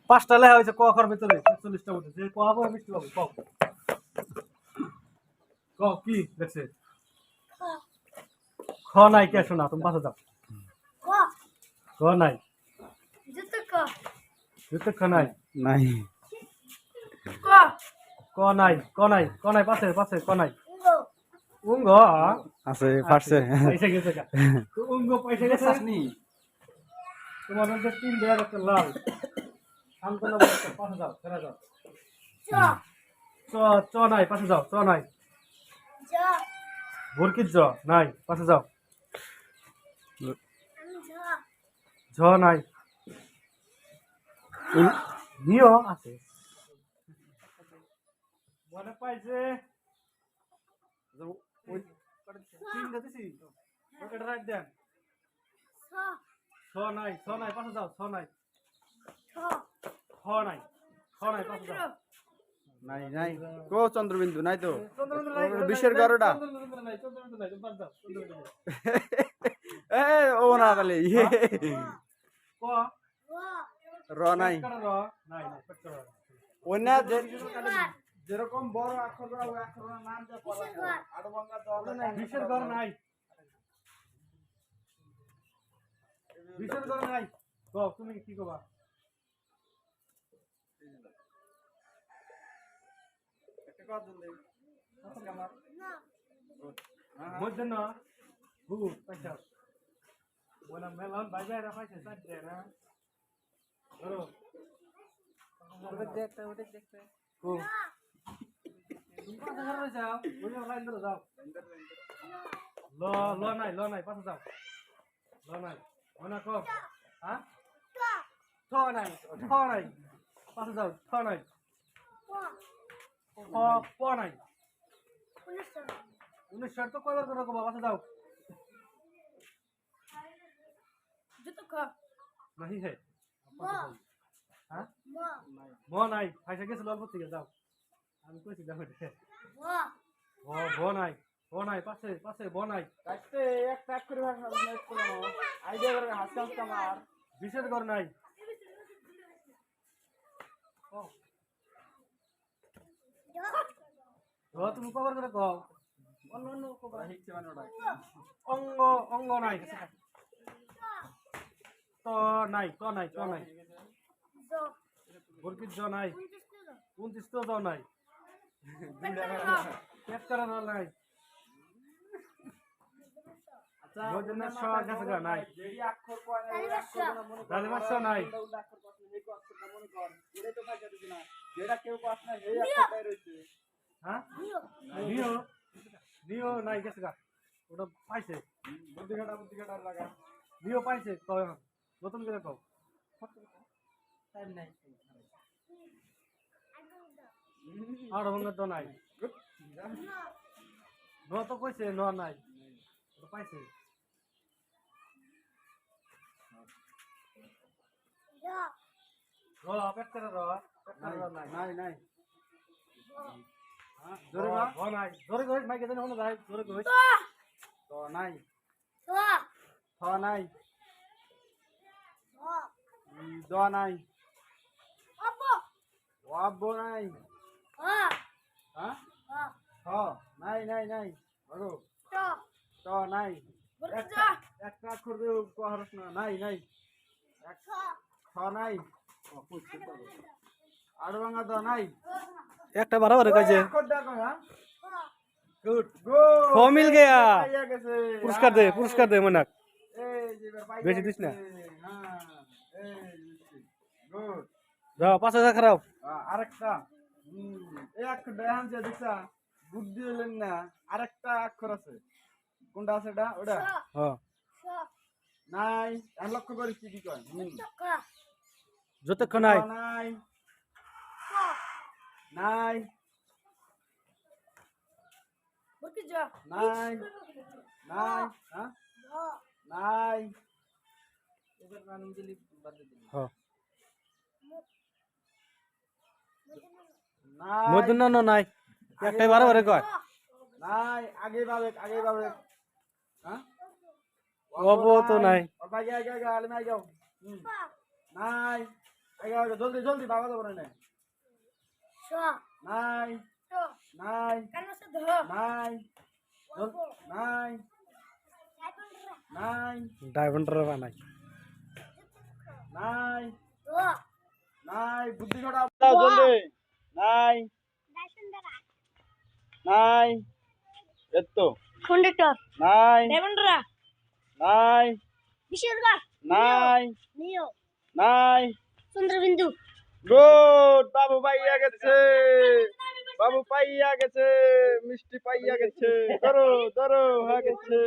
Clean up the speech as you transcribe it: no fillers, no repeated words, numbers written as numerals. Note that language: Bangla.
পাঁচটা লেখা হয়েছে ক খর ভিতরে ৪১টা উঠে যে ক হবে মিষ্টি পাবো ক ক কি দেখছে খ নাই কে শোনা তুমি পাশে যাও খ নাই জুতো খ নাই নাই ক নাই ক নাই ক নাই পাশে পাশে ক নাই উঙ্গ আছে পারছে পয়সা গেছে কা তো উঙ্গ পয়সা গেছে তোমার মধ্যে তিন দেয়ার একটা লাল শান্তনা বলতে পাশে যাও ফেরা যাও চ চ নাই পাশে যাও চ নাই ভরকির জ নাই পাশে যাও ঝ নাই নিও আছে মনে পাইছে তিনটা দিছি ওটা রাখ দেন ছ নাই পাশে যাও ছ নাই খ নাই খ নাই পাশে যাও নাই নাই কো চন্দ্রবিন্দু নাই তো চন্দ্রবিন্দু নাই বিশ্বের গড়টা চন্দ্রবিন্দু নাই তুমি পাশে যাও চন্দ্রবিন্দু নাই এ ও না তাহলে ক র নাই র নাই পেট্রো ওনা যেরকম বড় অক্ষর ওই অক্ষরের নাম যা পড়া আড়বঙ্গা দলে নাই বিশের ঘর নাই বিশের ঘর নাই ক তুমি কি কবা একটা কথা দেই আজকে আমার মধ্যে না বুবু পয়সা ওনা মেলন বাইরে রাখাইছে সাইডে না ধরো ওটা দেখতে কো তুমি পাশে ঘরে যাও ওই লাইন ধরে যাও ল নাই পাশে যাও ল নাই ওনা কো হ্যাঁ ছ নাই পাশে যাও ছ নাই প নাই 19 তো কয়বার করে কবা পাশে যাও नहीं है हाँ মো নাই পয়সা গেছে অল্প থেকে যাও আমি কইছি যাও ভ নাই পাশে পাশে ভ নাই কাটতে এক টাক করে ভাষা নেট করো আইডিয়া করে হাসকাম কামার বিশেষ ঘর নাই তুমি কবার করে কও অন্য কবার হিকছে মানে ওটা অঙ্গ নাই তো নাই বরকির জ নাই 29 তো জ নাই পেট করা নাই আচ্ছা মজনা শ গেছে গা নাই যেই অক্ষর কয় না ওই অক্ষর না মনে রাজমাস নাই অক্ষর কষ্ট এই অক্ষরটা মনে কর এটাই তো ফাইদা দিবি না যেটা কেউ কষ্ট না এই অক্ষরটাই রইছে হ্যাঁ নিও নাই গেছে গা ওটা পাইছে বুদ্ধিঘাটা লাগা নিও পাইছে কয় নতুন করে কও টাইম নাই আর হঙ্গা তো নাই ন তো কইছে ন নাই ওটা পাইছে পেট করে নাই নাই জোরে না নাই জোরে কই মাইকে দেন হলো ভাই জোরে কই তো নাই থ নাই দ নাই ওয়াব নাই হ্যাঁ থ নাই বড় ত নাই একটা অক্ষর দিয়ে কহরস না নাই খ নাই আড়বাঙ্গা দ নাই একটা बराबर কইছে অক্ষর দেখো হ্যাঁ গুড গুড हो मिल गया পাইয়া গেছে पुरस्कार दे मनाक এই যে পাইয়া বেশি দিস না হ্যাঁ এই গুড যাও 5000 খারাও আরেকটা এই অক্ষর দেখান যে দেখছা বুদ্ধি হলেন না আরেকটা অক্ষর আছে কোনটা আছে এটা ওটা হ্যাঁ নাই আমি লক্ষ্য করিস কি কয় যতক্ষণ নাই নাই নাই নাই নাই হ্যাঁ নাই এবার রানিং দিলি বাদ দিলি হ্যাঁ নাই মদন ন নাই একটাই 12 কয় নাই আগে ভাবে হ্যাঁ ওবো তো নাই আর ভাই আগে আলে নাই যাও নাই আগে আগে জলদি জলদি বাবা তো বলে নাই নাই নাই নাই নাই নাই ডায়মন্ডের বানাই নাই নাই বুদ্ধি ছড়া দাও জলদি নাই নাই এতো কন্ডাক্টর নাই ডেমন্ডরা নাই বিশ্বরগার নাই নিও নাই চন্দ্রবিন্দু গুড বাবু পাইয়া গেছে বাবু পাইয়া গেছে মিষ্টি পাইয়া গেছে ধরো ধরো হয়ে গেছে